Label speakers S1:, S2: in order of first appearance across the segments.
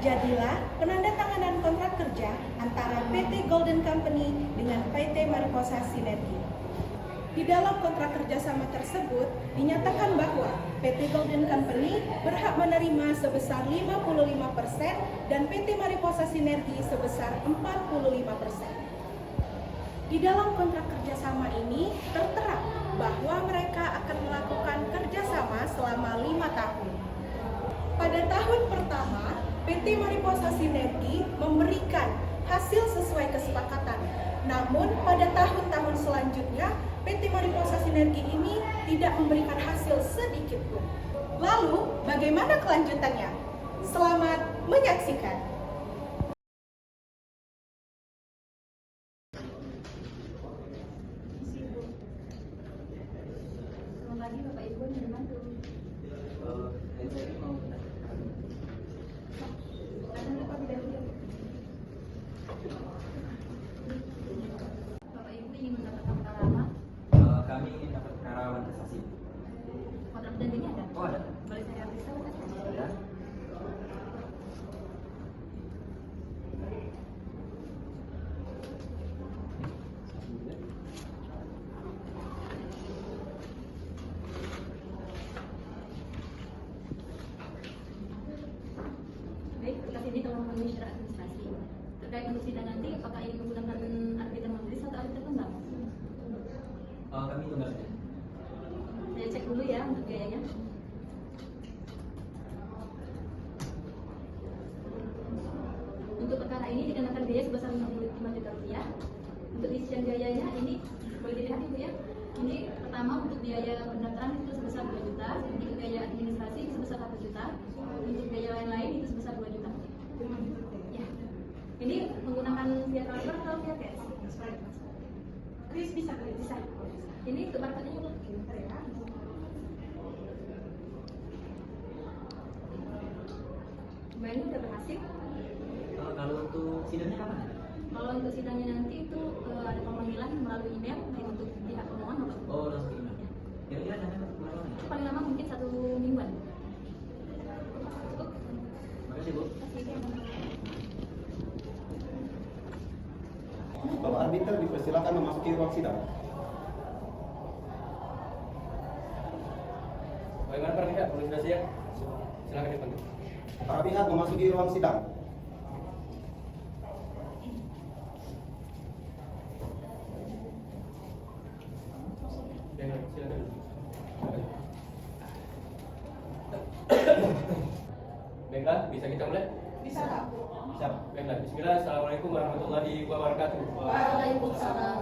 S1: terjadilah penandatanganan kontrak kerja antara PT Golden Company dengan PT Mariposa Sinergi. Di dalam kontrak kerjasama tersebut dinyatakan bahwa PT Golden Company berhak menerima sebesar 55% dan PT Mariposa Sinergi sebesar 45%. Di dalam kontrak kerjasama ini tertera bahwa mereka akan melakukan kerjasama selama 5 tahun. Pada tahun pertama, PT Mariposa Sinergi memberikan hasil sesuai kesepakatan. Namun pada tahun-tahun selanjutnya, PT Mariposa Sinergi ini tidak memberikan hasil sedikit pun. Lalu, bagaimana kelanjutannya? Selamat menyaksikan.
S2: Selamat pagi Bapak Ibu dan Mantu. Bapak Ibu ingin mendapatkan pengalaman?
S3: Kami ingin dapat penerawan prestasi.
S2: Kontrak janjinya ada?
S3: Oh, ada.
S2: Boleh saya periksa?
S3: Ya.
S2: Baik, berkas ini telah memenuhi syarat administrasi. Terkait untuk sidang nanti, apakah ingin menggunakan arbiter majelis atau arbiter tunggal?
S3: Kami tunggal saja.
S2: Saya cek dulu ya untuk biayanya. Untuk perkara ini dikenakan biaya sebesar 55 juta rupiah. Untuk isian biayanya ini boleh dilihat Ibu ya. Ini pertama untuk biaya pendaftaran itu sebesar 2 juta, untuk biaya administrasi itu sebesar 1 juta, untuk biaya lain-lain itu sebesar 2 juta. Ya. Ini menggunakan via transfer atau via cash? Kris bisa. Ini untuk barcode-nya Bu. Mbak ini udah berhasil.
S3: Kalau untuk sidangnya kapan?
S2: Kalau untuk sidangnya nanti itu ada pemanggilan melalui email baik untuk pihak pemohon maupun
S3: Oh, langsung email. Kira-kira jangan berapa lama?
S2: paling lama mungkin 1 mingguan. Cukup.
S3: Makasih, Bu.
S4: Bapak arbiter dipersilakan memasuki ruang sidang.
S5: Bagaimana para pihak? Sudah siap? Silakan dipanggil.
S4: Para pihak memasuki ruang sidang.
S5: Silakan. Baiklah, bisa kita mulai?
S1: Bisa, Pak?
S5: Siap. Baiklah, bismillah. Assalamualaikum warahmatullahi wabarakatuh.
S2: Waalaikumsalam.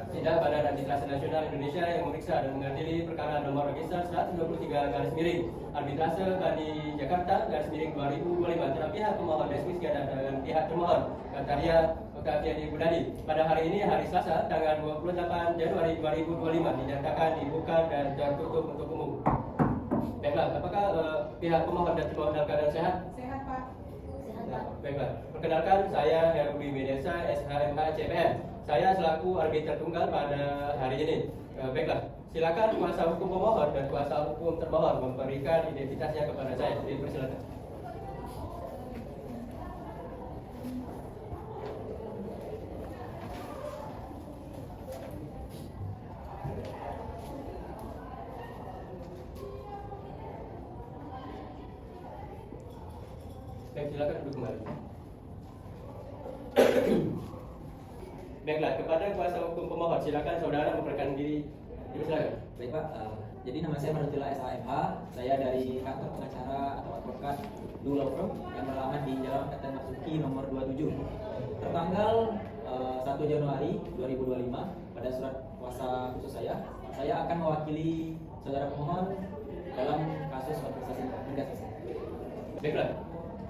S5: Sidang Badan Arbitrase Nasional Indonesia yang memeriksa dan mengadili perkara nomor register 123 arbitrase Bani Jakarta /2025 antara pihak pemohon Desmis Gada dan pihak termohon Kataria Oktaviani Budadi pada hari ini hari Selasa tanggal 28 Januari 2025 dinyatakan dibuka dan tertutup untuk umum. Baiklah, apakah pihak pemohon dan termohon dalam keadaan sehat?
S1: Sehat, Pak.
S5: Baiklah, perkenalkan saya Herbudi Medesa, SHMH CPN. Saya selaku arbiter tunggal pada hari ini. Baiklah, silakan kuasa hukum pemohon dan kuasa hukum termohon memberikan identitasnya kepada saya. Dipersilakan. Baik, silakan duduk kembali. Baiklah, kepada kuasa hukum pemohon, silakan saudara memperkenalkan diri. Silakan.
S3: Baik, Pak. Jadi nama saya Marutila SHMH. Saya dari kantor pengacara atau advokat Dulu Law Firm yang beralamat di Jalan Kapten Masuki nomor 27. Tertanggal 1 Januari 2025 pada surat kuasa khusus saya akan mewakili saudara pemohon dalam kasus administrasi tugas.
S5: Baiklah.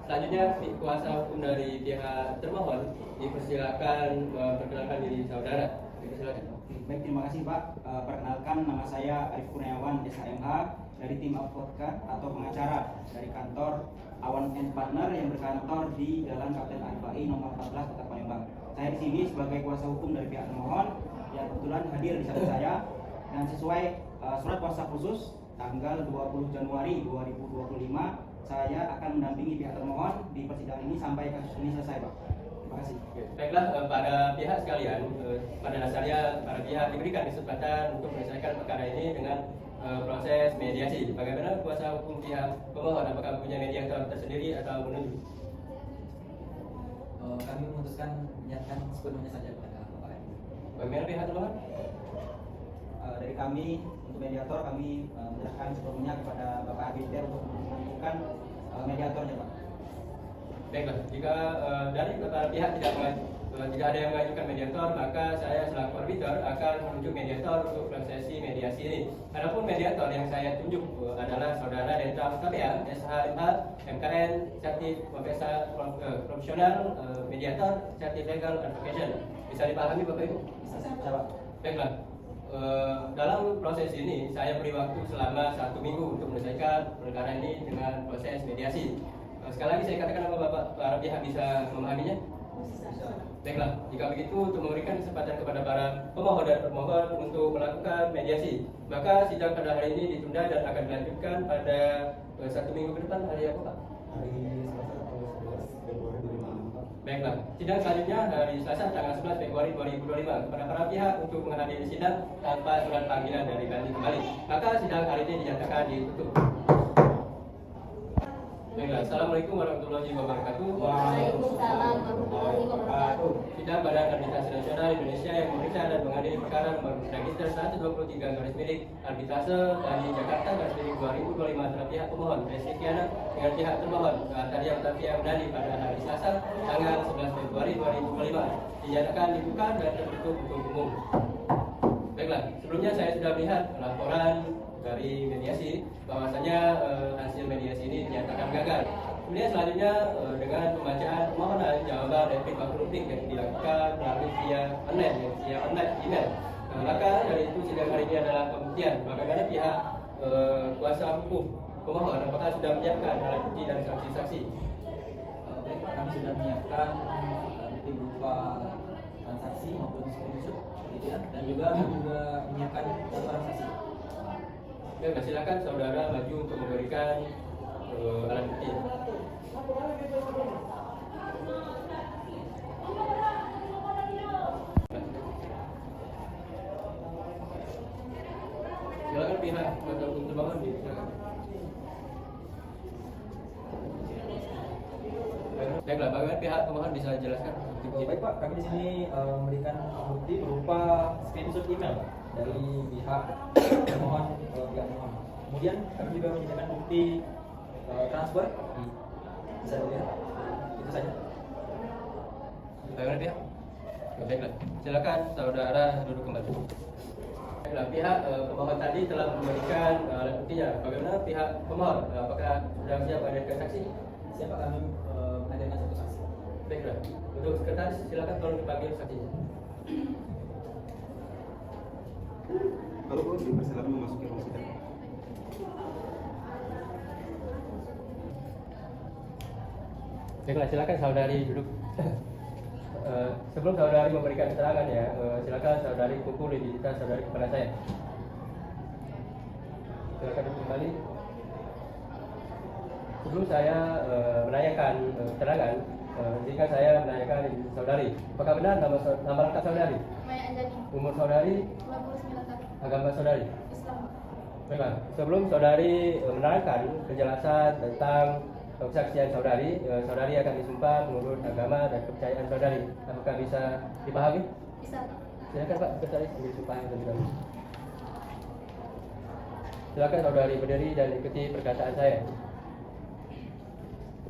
S5: Selanjutnya kuasa hukum dari pihak termohon dipersilakan memperkenalkan diri saudara. Dipersilakan.
S6: Baik, terima kasih Pak. Perkenalkan, nama saya Arif Kurniawan SHMH dari tim advokat atau pengacara dari kantor Awan & Partner yang berkantor di Jalan Kapten Arif Ai nomor 14 Kota Palembang. Saya di sini sebagai kuasa hukum dari pihak termohon yang kebetulan hadir di samping saya dan sesuai surat kuasa khusus tanggal 20 Januari 2025 saya akan mendampingi pihak termohon di persidangan ini sampai kasus ini selesai, Pak. Terima kasih.
S5: Baiklah, pada pihak sekalian, pada dasarnya para pihak diberikan kesempatan untuk menyelesaikan perkara ini dengan proses mediasi. Bagaimana kuasa hukum pihak pemohon? Apakah punya mediator tersendiri atau menunjuk?
S3: Kami memutuskan menyatakan sepenuhnya saja kepada Bapak Edi.
S5: Bagaimana pihak termohon?
S6: Dari kami untuk mediator kami menyerahkan sepenuhnya kepada Bapak Arbiter untuk menentukan mediatornya, Pak.
S5: Baiklah, jika dari para pihak tidak ada yang mengajukan mediator, maka saya selaku arbiter akan menunjuk mediator untuk prosesi mediasi ini. Adapun mediator yang saya tunjuk adalah saudara Dental KPA, SHMH, MKN, Certif Profesional, Mediator, Certif Legal Advocation. Bisa dipahami Bapak Ibu?
S6: Bisa, Pak.
S5: Baiklah. Dalam proses ini saya beri waktu selama 1 minggu untuk menyelesaikan perkara ini dengan proses mediasi. Sekali lagi saya katakan apa Bapak para pihak bisa memahaminya? Baiklah, jika begitu untuk memberikan kesempatan kepada para pemohon dan termohon untuk melakukan mediasi, maka sidang pada hari ini ditunda dan akan dilanjutkan pada 1 minggu ke depan. Hari apa Pak?
S4: Hari Selasa tanggal 11 Februari 2025.
S5: Baiklah, sidang selanjutnya hari Selasa tanggal 11 Februari 2025 kepada para pihak untuk menghadiri sidang tanpa surat panggilan dari kami kembali. Maka sidang hari ini dinyatakan ditutup. Baiklah, Assalamualaikum warahmatullahi wabarakatuh.
S2: Waalaikumsalam warahmatullahi wabarakatuh.
S5: Sidang Badan Arbitrase Nasional Indonesia yang memeriksa dan mengadili perkara nomor register 123 garis miring arbitrase dari Jakarta garis miring 2025 antara pihak pemohon Presikiana dengan pihak termohon tadi yang berdali pada hari Selasa tanggal 11 Februari 2025 dinyatakan dibuka dan tertutup untuk umum. Baiklah, sebelumnya saya sudah melihat laporan dari mediasi bahwasanya hasil mediasi ini dinyatakan gagal. Kemudian selanjutnya dengan pembacaan permohonan jawaban dari pihak publik yang dilakukan melalui via online email. Maka dari itu sidang hari ini adalah pembuktian bagaimana pihak kuasa hukum pemohon apakah sudah menyiapkan alat bukti dan saksi-saksi.
S3: Baik Pak, kami sudah menyiapkan bukti berupa transaksi maupun screenshot, gitu ya, dan juga menyiapkan laporan saksi.
S5: Baiklah, silakan saudara maju untuk memberikan alat bukti. Silakan pihak kuasa hukum termohon silakan. Baiklah, bagaimana pihak pemohon bisa jelaskan?
S3: Baik Pak, kami di sini memberikan bukti berupa screenshot email dari pihak pemohon ke pihak pemohon. Kemudian kami juga menyediakan bukti transfer. Bisa dilihat. Itu saja.
S5: Bagaimana pihak? Baiklah, silakan saudara duduk kembali. Baiklah, pihak pemohon tadi telah memberikan alat buktinya. Bagaimana pihak pemohon? Apakah sudah siap hadirkan saksi?
S3: Siapa kami menghadirkan satu saksi?
S5: Baiklah, untuk sekretaris silakan tolong dipanggil saksinya.
S4: Kalau perlu dipersilakan memasuki ruang sidang.
S5: Baiklah, silakan saudari duduk. Sebelum saudari memberikan keterangan ya, silakan saudari kumpul identitas saudari kepada saya. Silakan duduk kembali. Sebelum saya menanyakan keterangan, izinkan saya menanyakan identitas saudari. Apakah benar nama lengkap saudari?
S2: Maya Anjani,
S5: Umur saudari?
S2: 29 tahun,
S5: Agama saudari?
S2: Islam.
S5: Baiklah, sebelum saudari menerangkan penjelasan tentang kesaksian saudari, saudari akan disumpah menurut agama dan kepercayaan saudari. Apakah bisa dipahami?
S2: Bisa.
S5: Silakan Pak, sekretaris ambil sumpah terlebih dahulu. Silakan saudari berdiri dan ikuti perkataan saya.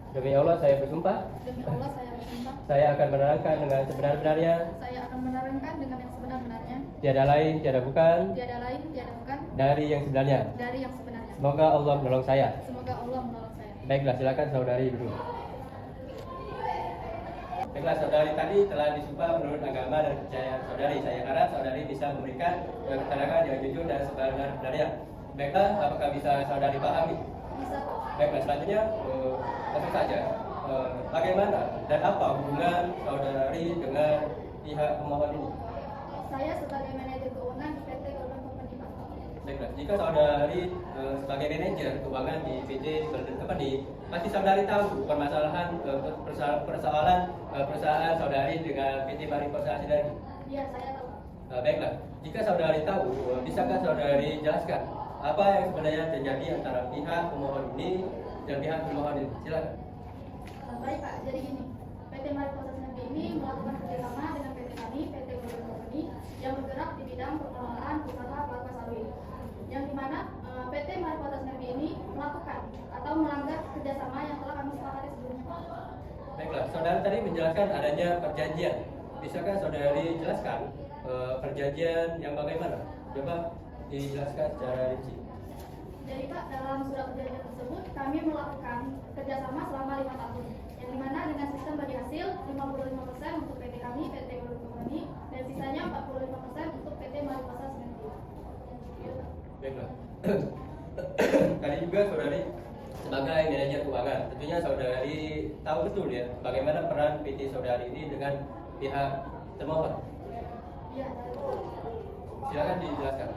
S5: Demi Allah saya bersumpah,
S2: Demi Allah saya bersumpah,
S5: saya akan menerangkan dengan sebenar-benarnya,
S2: saya akan menerangkan dengan yang sebenar-benarnya,
S5: tiada lain, tiada bukan,
S2: tiada lain, tiada bukan,
S5: dari yang sebenarnya.
S2: dari yang sebenarnya.
S5: Semoga Allah menolong saya.
S2: Semoga Allah menolong saya.
S5: Baiklah, silakan saudari duduk. Baiklah, saudari tadi telah disumpah menurut agama dan kepercayaan saudari. Saya harap saudari bisa memberikan keterangan yang jujur dan sebenar-benarnya. Baiklah, apakah bisa saudari pahami?
S2: Bisa.
S5: Baiklah, selanjutnya langsung saja. Bagaimana dan apa hubungan saudari dengan pihak pemohon ini?
S2: Saya sebagai manajer keuangan di PT Golden Company Pak.
S5: Baiklah, jika saudari sebagai manajer keuangan di PT Golden Company, pasti saudari tahu permasalahan persoalan perusahaan saudari dengan PT Mariposa Sinergi.
S2: Iya, saya tahu.
S5: Baiklah, jika saudari tahu, bisakah saudari jelaskan apa yang sebenarnya terjadi antara pihak pemohon ini dan pihak pemohon ini? Silakan.
S2: Baik Pak, jadi gini, PT Mariposa Sinergi ini melakukan kerjasama dengan PT kami, PT Golden Company, yang bergerak di bidang pengelolaan usaha kelapa sawit. Yang dimana PT Mariposa Sinergi ini melakukan atau melanggar kerjasama yang telah kami sepakati sebelumnya Pak.
S5: Baiklah, saudara tadi menjelaskan adanya perjanjian. Bisakah saudari jelaskan perjanjian yang bagaimana? Coba dijelaskan secara rinci.
S2: Jadi Pak, dalam surat perjanjian tersebut kami melakukan kerjasama selama 5 tahun, yang dimana dengan sistem bagi hasil 55% untuk PT kami, PT Golden Company, dan sisanya 45% untuk PT Mariposa Sinergi.
S5: Baiklah. Tadi juga saudari sebagai manajer keuangan, tentunya saudari tahu betul ya bagaimana peran PT saudari ini dengan pihak termohon.
S2: Iya.
S5: Silakan dijelaskan.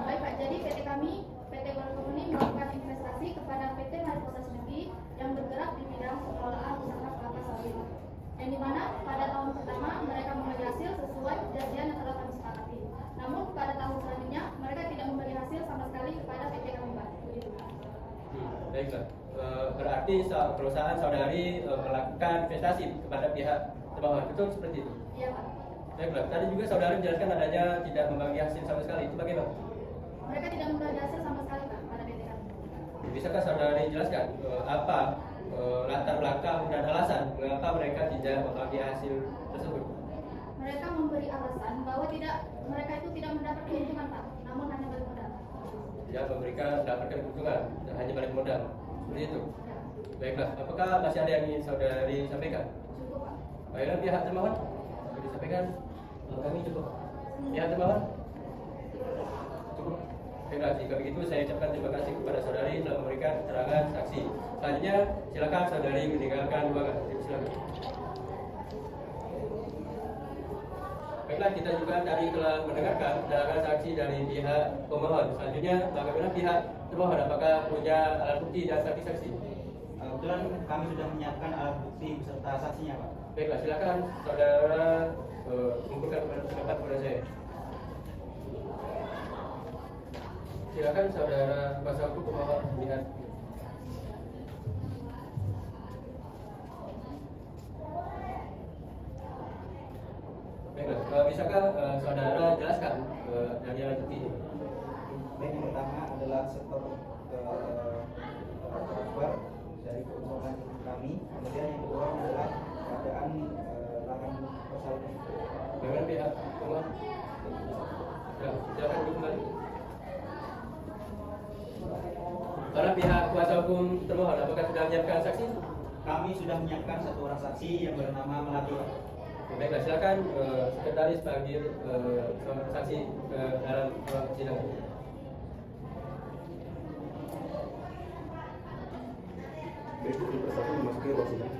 S2: Baik Pak, jadi PT kami, PT Golden Company melakukan investasi kepada PT Mariposa Sinergi yang bergerak di bidang pengelolaan usaha kelapa sawit. Yang dimana pada tahun pertama mereka memberi hasil sesuai perjanjian yang telah kami sepakati. Namun pada tahun selanjutnya mereka tidak memberi hasil sama sekali kepada PT kami Pak. Begitu.
S5: Baiklah. Berarti perusahaan saudari melakukan investasi kepada pihak termohon, betul seperti itu?
S2: Iya Pak.
S5: Baiklah. Tadi juga saudari menjelaskan adanya tidak membagi hasil sama sekali. Itu bagaimana?
S2: Mereka tidak memberi hasil sama sekali Pak pada PT kami.
S5: Bisakah saudari jelaskan apa latar belakang dan alasan mengapa mereka tidak membagi hasil tersebut?
S2: Mereka memberi alasan bahwa mereka itu tidak mendapat keuntungan Pak, namun hanya balik modal.
S5: Tidak mendapatkan keuntungan dan hanya balik modal. Seperti itu.
S2: Ya,
S5: Baiklah. Apakah masih ada yang ingin saudari sampaikan?
S2: cukup Pak.
S5: Baiklah, pihak termohon boleh disampaikan. Kami cukup. Pihak termohon cukup. Baiklah, jika begitu saya ucapkan terima kasih kepada saudari telah memberikan keterangan saksi. Selanjutnya silakan saudari meninggalkan ruangan. Silakan. Baiklah, kita juga tadi telah mendengarkan keterangan saksi dari pihak pemohon. Selanjutnya bagaimana pihak termohon, apakah punya alat bukti dan saksi-saksi?
S6: Kebetulan kami sudah menyiapkan alat bukti beserta saksinya Pak.
S5: Baiklah, silakan saudara kumpulkan pendapat kepada saya. Silakan saudara kuasa hukum pemohon lihat. Baiklah, bisakah saudara jelaskan dari alat bukti ini?
S6: Baik, yang pertama adalah sektor transfer dari keuangan kami. Kemudian yang kedua adalah keadaan lahan persawahan.
S5: Bagaimana pihak pemohon? Ya, silakan duduk kembali. Para pihak kuasa hukum termohon, apakah sudah menyiapkan saksi?
S6: Kami sudah menyiapkan satu orang saksi yang bernama Melati.
S5: Baiklah, silakan sekretaris panggil saksi ke dalam ruang persidangan.
S4: Berikut di persatu memasuki ruang sidang.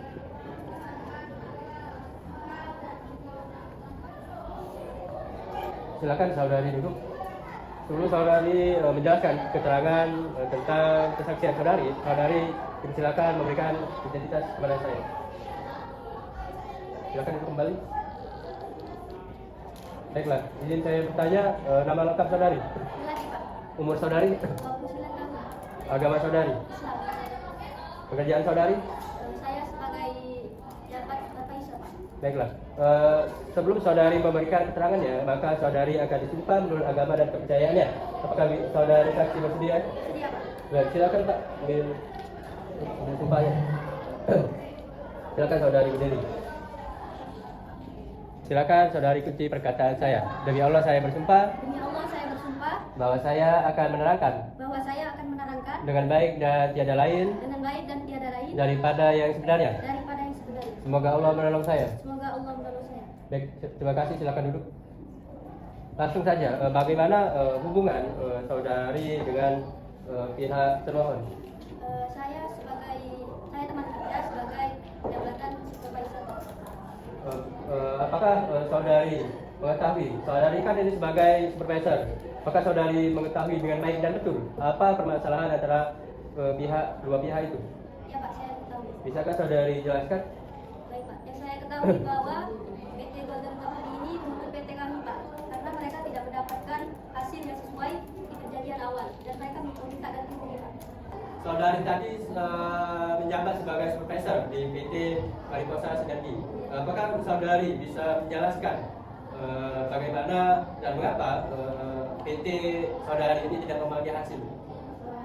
S5: Silakan saudari duduk. Sebelum saudari menjelaskan keterangan tentang kesaksian saudari silakan memberikan identitas kepada saya. Silakan duduk kembali. Baiklah, izin saya bertanya nama lengkap saudari,
S2: Lagi Pak.
S5: umur saudari,
S2: 29 tahun.
S5: agama saudari,
S2: Islam.
S5: pekerjaan saudari.
S2: Saya sebagai jabat Bapak Isa Pak.
S5: Baiklah, sebelum saudari memberikan keterangannya, maka saudari akan disumpah menurut agama dan kepercayaannya. Apakah saudari saksi bersedia?
S2: Sedia Pak.
S5: Baik, silakan Pak, ambil sumpahnya. Silakan saudari berdiri. Silakan saudari ikuti perkataan saya. Demi Allah saya bersumpah
S2: Demi Allah saya bersumpah
S5: bahwa saya akan menerangkan
S2: bahwa saya akan menerangkan
S5: dengan baik dan tiada lain
S2: dengan baik dan tiada lain
S5: daripada yang sebenarnya.
S2: daripada yang sebenarnya.
S5: Semoga Allah menolong saya.
S2: Semoga Allah menolong saya.
S5: Baik, terima kasih. Silakan duduk. Langsung saja, bagaimana hubungan saudari dengan pihak termohon?
S2: Saya teman kerja sebagai jabatan supervisor.
S5: Apakah saudari mengetahui? Saudari kan ini sebagai supervisor. Apakah saudari mengetahui dengan baik dan betul apa permasalahan antara dua pihak itu? Bisakah saudari jelaskan?
S2: Baik Pak, yang saya ketahui bahwa PT Golden Company ini menurut PT kami Pak, karena mereka tidak mendapatkan hasil yang sesuai di kejadian awal dan mereka minta ganti rugi Pak.
S5: Saudari tadi menjabat sebagai supervisor di PT Mariposa Sinergi. Apakah saudari bisa menjelaskan bagaimana dan mengapa PT saudari ini tidak membagi hasil?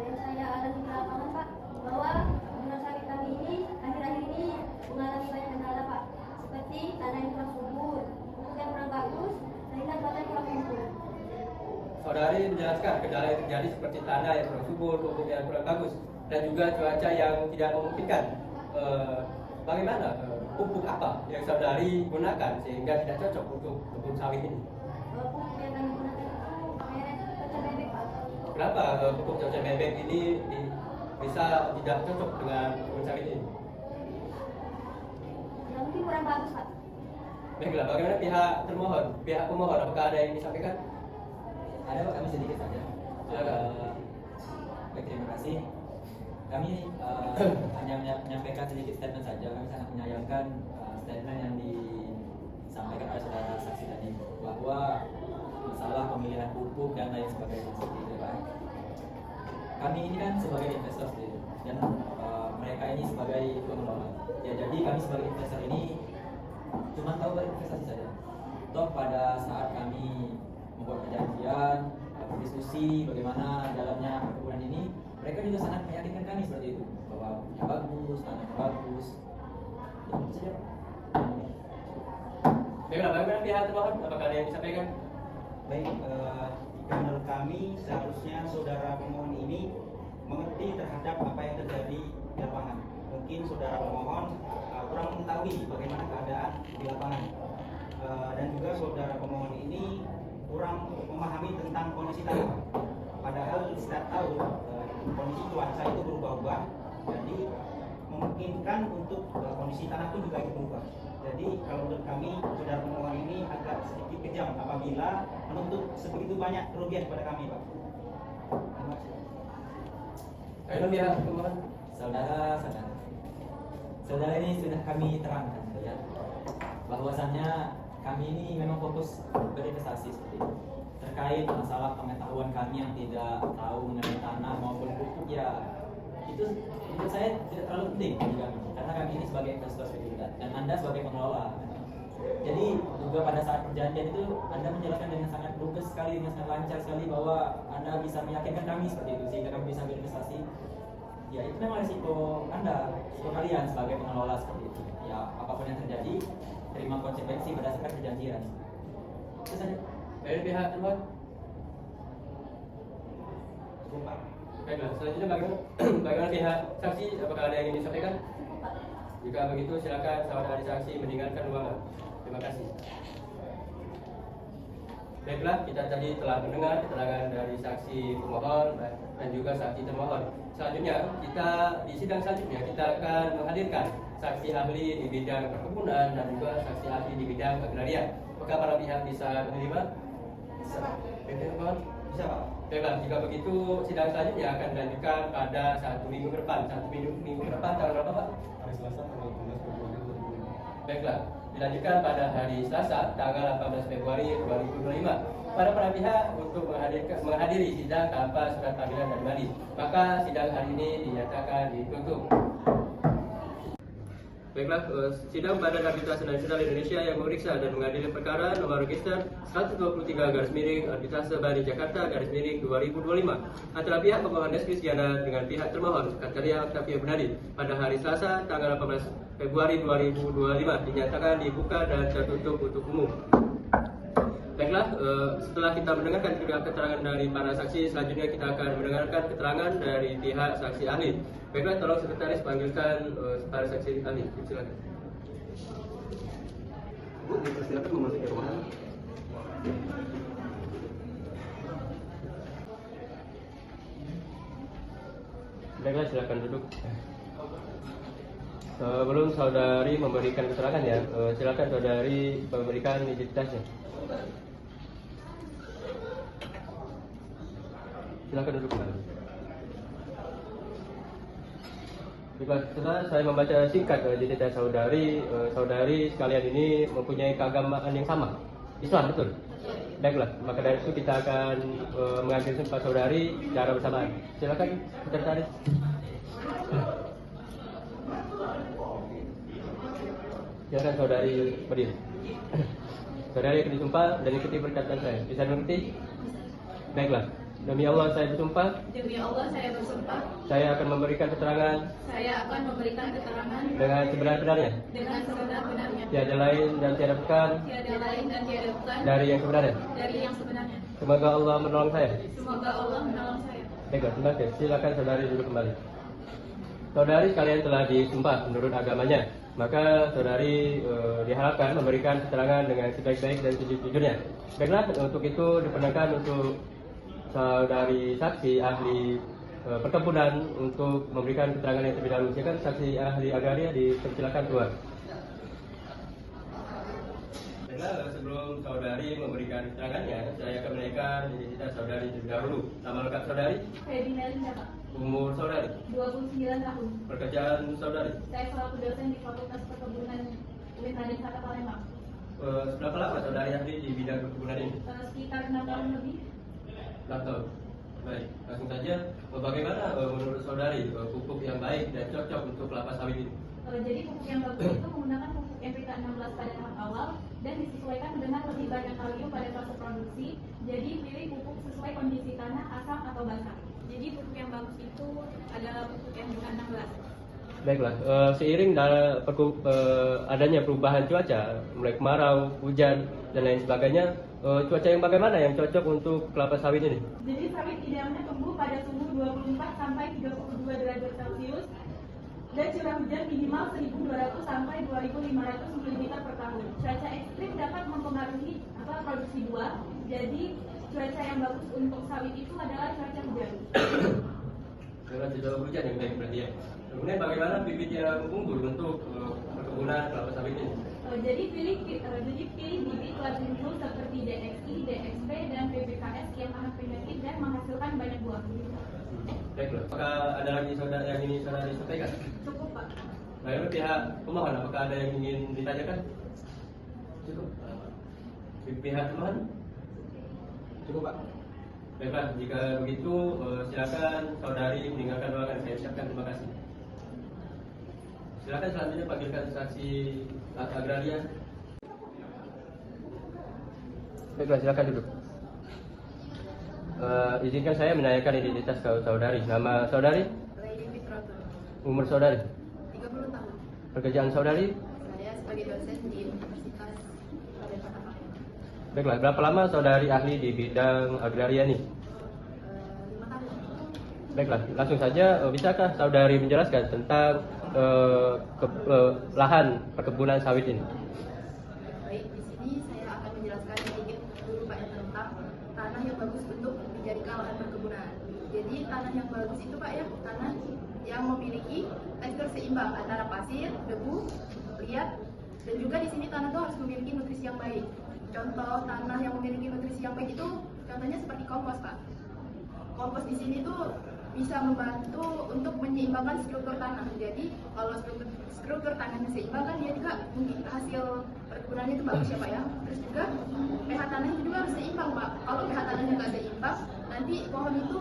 S2: Yang saya alami di lapangan Pak, bahwa rumah sakit kami ini akhir-akhir ini mengalami banyak kendala Pak, seperti tanah yang kurang subur, pupuk yang kurang bagus, dan bahkan kurang subur.
S5: Saudari menjelaskan kendala yang terjadi seperti tanah yang kurang subur, pupuk yang kurang bagus, dan juga cuaca yang tidak memungkinkan. Bagaimana pupuk apa yang saudari gunakan sehingga tidak cocok untuk kebun sawit ini?
S2: Pupuk yang kami gunakan itu merek Cocok Bebek Pak.
S5: Kenapa pupuk cocok bebek ini bisa tidak cocok dengan kebun sawit ini?
S2: Ya mungkin kurang bagus Pak.
S5: Baiklah, bagaimana pihak pemohon, apakah ada yang disampaikan?
S3: Ada Pak, kami sedikit saja.
S5: Silakan.
S3: Baik, terima kasih. Kami hanya menyampaikan sedikit statement saja. Kami sangat menyayangkan statement yang disampaikan oleh saudara saksi tadi bahwa masalah pemilihan pupuk dan lain sebagainya seperti itu Pak. Kami ini kan sebagai investor dan mereka ini sebagai pengelola. Ya, jadi kami sebagai investor ini cuma tahu berinvestasi saja. Toh pada saat kami membuat perjanjian, berdiskusi bagaimana jalannya perkebunan ini, mereka juga sangat meyakinkan kami seperti itu bahwa punya bagus, tanahnya bagus. Ya, itu saja Pak.
S5: Baiklah, bagaimana pihak termohon? Apakah ada yang disampaikan?
S6: Baik, jika menurut kami seharusnya saudara pemohon ini mengerti terhadap apa yang terjadi di lapangan. Mungkin saudara pemohon kurang mengetahui bagaimana keadaan di lapangan, dan juga saudara pemohon ini kurang memahami tentang kondisi tanah. Padahal setiap tahun kondisi cuaca itu berubah-ubah, jadi memungkinkan untuk kondisi tanah itu juga berubah. Jadi kalau menurut kami saudara pemohon ini agak sedikit kejam apabila menuntut sebegitu banyak kerugian kepada kami Pak. Terima kasih.
S5: Ayo pihak pemohon.
S3: Saudara ini sudah kami terangkan ya, bahwasannya kami ini memang fokus berinvestasi seperti itu. Terkait masalah pengetahuan kami yang tidak tahu mengenai tanah maupun pupuk, ya itu menurut saya tidak terlalu penting bagi kami, karena kami ini sebagai investor seperti itu dan Anda sebagai pengelola. Jadi juga pada saat perjanjian itu Anda menjelaskan dengan sangat lugas sekali, dengan sangat lancar sekali bahwa Anda bisa meyakinkan kami seperti itu sehingga kami bisa berinvestasi. Ya itu memang risiko Anda, risiko kalian sebagai pengelola seperti itu. Ya apapun yang terjadi, terima konsekuensi berdasarkan perjanjian. Itu saja.
S5: Dari pihak termohon.
S6: Cukup Pak.
S5: Baiklah, selanjutnya bagaimana pihak saksi? Apakah ada yang ingin disampaikan? Jika begitu, silakan saudara saksi meninggalkan ruangan. Terima kasih. Baiklah, kita tadi telah mendengar keterangan dari saksi pemohon dan juga saksi termohon. Selanjutnya, di sidang selanjutnya kita akan menghadirkan saksi ahli di bidang perkebunan dan juga saksi ahli di bidang agraria. Apakah para pihak bisa menerima?
S1: Bisa Pak.
S5: Termohon?
S6: Bisa Pak.
S5: Baiklah, jika begitu sidang selanjutnya akan dilanjutkan pada 1 minggu ke depan. 1 minggu ke depan tanggal berapa Pak?
S4: Hari Selasa tanggal 18 Februari 2025.
S5: Baiklah, dilanjutkan pada hari Selasa tanggal 18 Februari 2025. Pada para pihak untuk menghadiri sidang tanpa surat panggilan dari Bali. Maka sidang hari ini dinyatakan ditutup. Baiklah, sidang Badan Arbitrase Nasional Indonesia yang memeriksa dan mengadili perkara nomor register 123 arbitrase Bali Jakarta _2025 antara pihak pemohon Deskris Giana dengan pihak termohon Kataria Octavia Bernadi pada hari Selasa tanggal 18 Februari 2025 dinyatakan dibuka dan tertutup untuk umum. Baiklah, setelah kita mendengarkan juga keterangan dari para saksi, selanjutnya kita akan mendengarkan keterangan dari pihak saksi ahli. Baiklah, tolong sekretaris panggilkan para saksi ahli. Silakan.
S4: Bu, dipersilakan memasuki ruangan.
S5: Baiklah, silakan duduk. Sebelum saudari memberikan keterangan ya, silakan saudari memberikan identitasnya. Silakan duduk kembali. Setelah saya membaca singkat identitas saudari, saudari sekalian ini mempunyai keagamaan yang sama, Islam, betul? Baiklah, maka dari itu kita akan mengambil sumpah saudari secara bersamaan. Silakan, sekretaris. Silakan saudari berdiri. Saudari akan disumpah dan ikuti perkataan saya. Bisa mengerti? Baiklah. Demi Allah saya bersumpah.
S2: Demi Allah saya bersumpah.
S5: Saya akan memberikan keterangan.
S2: Saya akan memberikan keterangan
S5: Dengan sebenar-benarnya.
S2: dengan sebenar-benarnya.
S5: Tiada lain dan tiada bukan.
S2: Tiada lain dan tiada bukan.
S5: Dari yang sebenarnya.
S2: Dari yang sebenarnya.
S5: Semoga Allah menolong saya.
S2: Semoga Allah menolong saya.
S5: Baiklah, terima kasih. Silakan saudari duduk kembali. Saudari sekalian telah disumpah menurut agamanya. Maka saudari diharapkan memberikan keterangan dengan sebaik-baik dan sejujurnya. Baiklah, untuk itu diperkenankan untuk saudari saksi ahli perkebunan untuk memberikan keterangan yang terlebih dahulu. Silakan saksi ahli agraria dipersilakan keluar. Baiklah, sebelum saudari memberikan keterangannya, saya akan menaikkan identitas saudari terlebih dahulu. Nama lengkap saudari?
S2: Febina Linda, Pak.
S5: Umur saudari?
S2: 29 tahun.
S5: Pekerjaan saudari?
S2: Saya selaku dosen di Fakultas Perkebunan UIN Raden Kata Palembang.
S5: Berapa lama saudari ahli di bidang perkebunan ini?
S2: Sekitar 6 tahun lebih.
S5: 6 tahun. Baik, langsung saja. Bagaimana menurut saudari pupuk yang baik dan cocok untuk kelapa sawit ini?
S2: Jadi pupuk yang bagus itu menggunakan pupuk NPK 16 pada tahap awal dan disesuaikan dengan lebih banyak kalium pada fase produksi. Jadi pilih pupuk sesuai kondisi tanah, asam atau basah. Jadi pupuk yang bagus itu adalah pupuk NPK 16.
S5: Baiklah, seiring adanya perubahan cuaca, mulai kemarau, hujan, dan lain sebagainya, cuaca yang bagaimana yang cocok untuk kelapa sawit ini?
S2: Jadi sawit idealnya tumbuh pada suhu 24 sampai 32 derajat Celcius dan curah hujan minimal 1.200 sampai 2.500 ml per tahun. Cuaca ekstrim dapat mempengaruhi produksi buah. Jadi cuaca yang bagus untuk sawit itu adalah cuaca hujan.
S5: Dengan curah hujan yang baik berarti ya. Kemudian bagaimana bibit yang unggul untuk perkebunan kelapa sawit ini?
S2: Jadi pilih bibit kelas unggul seperti DXI, DXP, dan PBKS yang akan penyakit dan menghasilkan banyak buah.
S5: Baiklah, apakah ada lagi saudara yang ingin saudara disampaikan?
S2: Cukup, Pak.
S5: Baiklah, pihak pemohon, apakah ada yang ingin ditanyakan? Cukup. Pihak pemohon?
S4: Cukup, Pak.
S5: Baiklah, jika begitu silakan saudari meninggalkan ruangan. Saya ucapkan terima kasih. Silakan selanjutnya panggilkan saksi agraria. Baiklah, silakan duduk. Izinkan saya menanyakan identitas saudari. Nama saudari?
S7: Laili Fitratu,
S5: Umur saudari?
S7: 30 tahun.
S5: Pekerjaan saudari?
S7: Saya sebagai dosen di Universitas Raden Kata Palembang.
S5: Baiklah, berapa lama saudari ahli di bidang agraria ini?
S7: 5 tahun.
S5: Baiklah, langsung saja, bisakah saudari menjelaskan tentang lahan perkebunan sawit ini?
S7: Baik, di sini saya akan menjelaskan sedikit dulu Pak tentang tanah yang bagus untuk dijadikan lahan perkebunan. Jadi tanah yang bagus itu Pak ya, tanah yang memiliki tekstur seimbang antara pasir, debu, liat, dan juga di sini tanah itu harus memiliki nutrisi yang baik. Contoh tanah yang memiliki nutrisi yang baik itu contohnya seperti kompos Pak. Kompos di sini tuh bisa membantu untuk menyeimbangkan struktur tanah. Jadi kalau struktur tanahnya seimbang kan dia juga mungkin hasil perkebunannya itu bagus ya Pak ya. Terus juga pH tanahnya juga harus seimbang Pak. Kalau pH tanahnya nggak seimbang, nanti pohon itu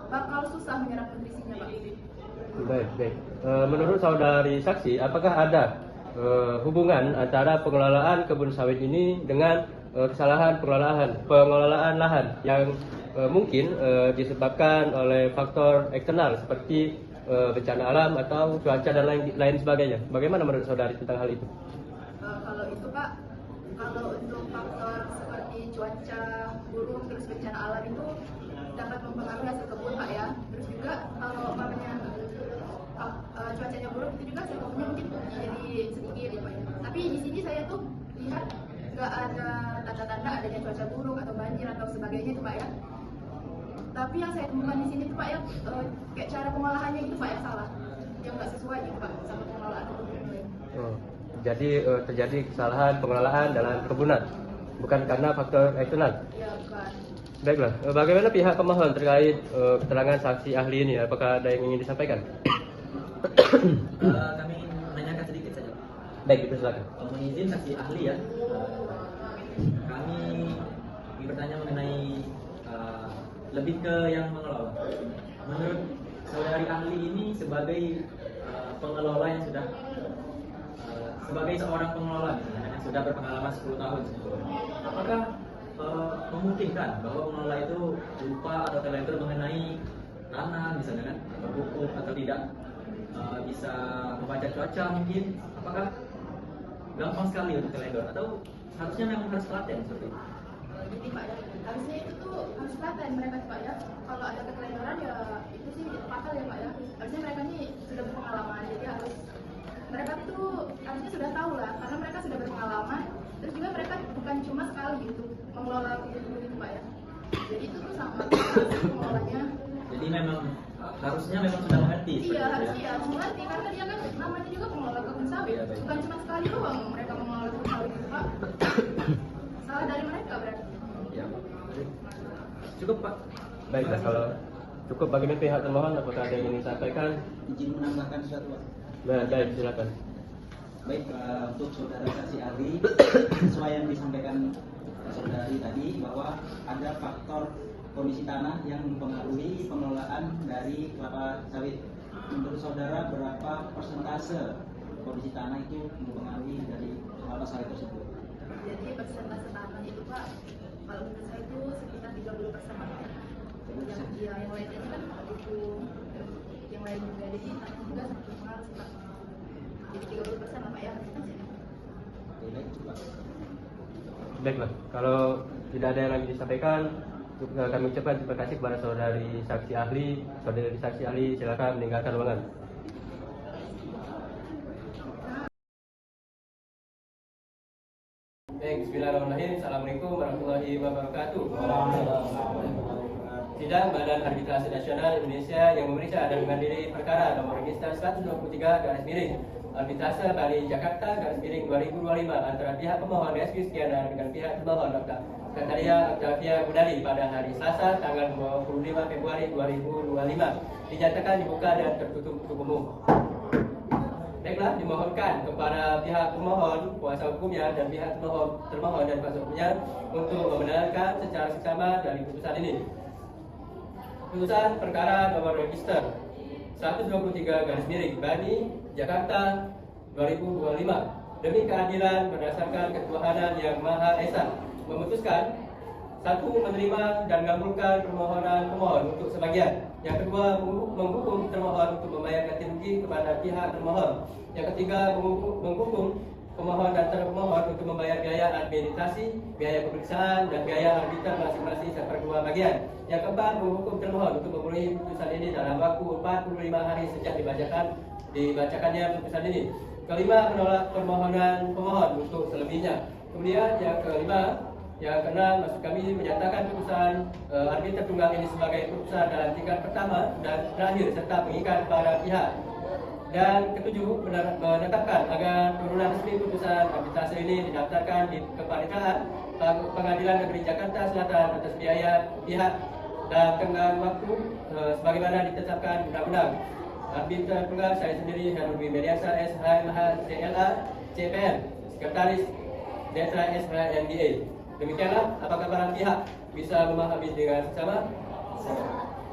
S7: bakal susah menyerap nutrisinya Pak.
S5: Baik, baik. Menurut saudari saksi, apakah ada hubungan antara pengelolaan kebun sawit ini dengan kesalahan pengelolaan lahan yang mungkin disebabkan oleh faktor eksternal seperti bencana alam atau cuaca dan lain sebagainya? Bagaimana menurut saudari tentang hal itu?
S7: Kalau itu Pak, kalau untuk faktor seperti cuaca buruk terus bencana alam itu dapat mempengaruhi hasil kebun Pak ya. Terus juga kalau cuacanya buruk itu juga hasil kebunnya mungkin jadi sedikit ya Pak ya. Tapi di sini saya tuh lihat nggak ada tanda-tanda adanya cuaca buruk atau banjir atau sebagainya itu Pak ya. Tapi yang saya temukan di sini tuh Pak ya, kayak cara pengolahannya itu Pak ya salah, yang nggak sesuai gitu Pak sama pengelolaan.
S5: Jadi terjadi kesalahan pengelolaan dalam perkebunan, bukan karena faktor eksternal.
S7: Ya bukan.
S5: Baiklah, bagaimana pihak pemohon terkait keterangan saksi ahli ini? Apakah ada yang ingin disampaikan?
S3: Kami ingin menanyakan sedikit saja.
S8: Baik, dipersilakan.
S3: Mohon izin saksi ahli ya. Kami ingin bertanya mengenai lebih ke yang mengelola. Menurut saudari ahli ini sebagai pengelola yang sudah sebagai seorang pengelola misalnya, yang sudah berpengalaman 10 tahun, apakah memungkinkan bahwa pengelola itu lupa atau terlempar mengenai tanah misalnya kan, atau buku atau tidak bisa membaca cuaca mungkin? Apakah gampang sekali untuk terlempar atau harusnya memang harus telaten seperti itu?
S7: Jadi Pak ya, harusnya itu tuh harus telaten mereka Pak ya. Kalau ada ketelendoran ya itu sih fatal ya Pak ya. Harusnya mereka ini sudah berpengalaman, jadi mereka tuh harusnya sudah tahu lah, karena mereka sudah berpengalaman. Terus juga mereka bukan cuma sekali gitu mengelola kebun itu Pak ya. Jadi itu tuh sama pengelolanya.
S3: Jadi memang harusnya memang sudah mengerti.
S7: Iya, harusnya harus mengerti karena dia kan namanya juga pengelola kebun sawit.
S3: Iya, baik.
S7: Bukan cuma sekali doang mereka mengelola kebun sawit itu Pak. Salah dari mereka berarti.
S3: Ya. Cukup Pak.
S5: Baiklah, kalau cukup bagaimana pihak termohon, apakah ada yang ingin disampaikan?
S6: Izin menambahkan sesuatu, Pak.
S5: Baik, silakan.
S6: Baik, untuk saudara saksi ahli, sesuai yang disampaikan saudari tadi bahwa ada faktor kondisi tanah yang mempengaruhi pengelolaan dari kelapa sawit. Menurut saudara berapa persentase kondisi tanah itu mempengaruhi dari kelapa sawit tersebut?
S7: Jadi persentase tanah itu Pak, kalau menurut saya itu sekitar 30% Pak. Yang lainnya kan itu yang lain juga, jadi tanah juga sangat berpengaruh Pak. Jadi 30% lah Pak ya.
S6: Oke, baik, Pak.
S5: Baiklah, kalau tidak ada yang lagi disampaikan, kami ucapkan terima kasih kepada saudari saksi ahli. Saudari saksi ahli, silakan meninggalkan ruangan. Baik, bismillahirrahmanirrahim. Assalamualaikum warahmatullahi wabarakatuh. Sidang Badan Arbitrase Nasional Indonesia yang memeriksa dan mengadili perkara nomor register 123 Arbitrase Bali Jakarta /2025 antara pihak pemohon Reski Sekiana dengan pihak termohon Dr. Kataria Octavia Budali pada hari Selasa tanggal 25 Februari 2025 dinyatakan dibuka dan tertutup untuk umum. Baiklah, dimohonkan kepada pihak pemohon, kuasa hukumnya dan pihak termohon dan kuasa hukumnya untuk membenarkan secara seksama dari putusan ini. Putusan perkara nomor register 123 Bani Jakarta 2025 demi keadilan berdasarkan ketuhanan yang Maha Esa memutuskan: satu, menerima dan mengabulkan permohonan pemohon untuk sebagian. Yang kedua, menghukum termohon untuk membayar ganti rugi kepada pihak termohon. Yang ketiga, menghukum pemohon dan termohon untuk membayar biaya administrasi, biaya pemeriksaan, dan biaya arbiter masing-masing seper 2 bagian. Yang keempat, menghukum termohon untuk memenuhi putusan ini dalam waktu 45 hari sejak dibacakannya putusan ini. Kelima, menolak permohonan pemohon untuk selebihnya. Kemudian yang keenam, maksud kami menyatakan putusan arbiter tunggal ini sebagai putusan dalam tingkat pertama dan terakhir serta mengikat para pihak. Dan ketujuh, menetapkan agar turunan resmi putusan arbitrase ini didaftarkan di Kepaniteraan Pengadilan Negeri Jakarta Selatan atas biaya pihak dan tenggang waktu sebagaimana ditetapkan undang-undang. Arbiter tunggal saya sendiri Herudwi Mediasa SHMH CLA CPN, Sekretaris Detra SHMDA. Demikianlah, apakah para pihak bisa memahami dengan sama?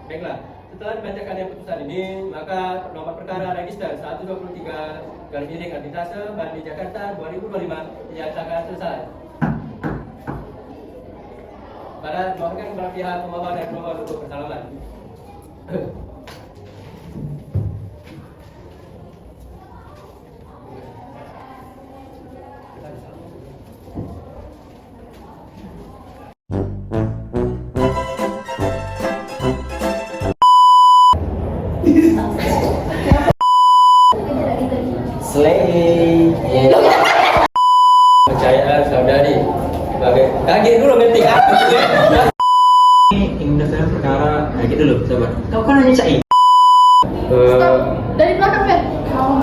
S5: Baiklah, setelah dibacakannya putusan ini, maka nomor perkara register 123 Arbitrase Bani Jakarta 2025 dinyatakan selesai. Mohonkan kepada pihak pemohon dan pemohon untuk bersalaman.
S3: Slay.
S5: Percayaan saudari. Kaget dulu ngetik apa sih?
S3: Ingin mendaftarkan perkara kayak gitu dulu, coba. Kau kan hanya cai.
S7: Dari belakang Fer. Kau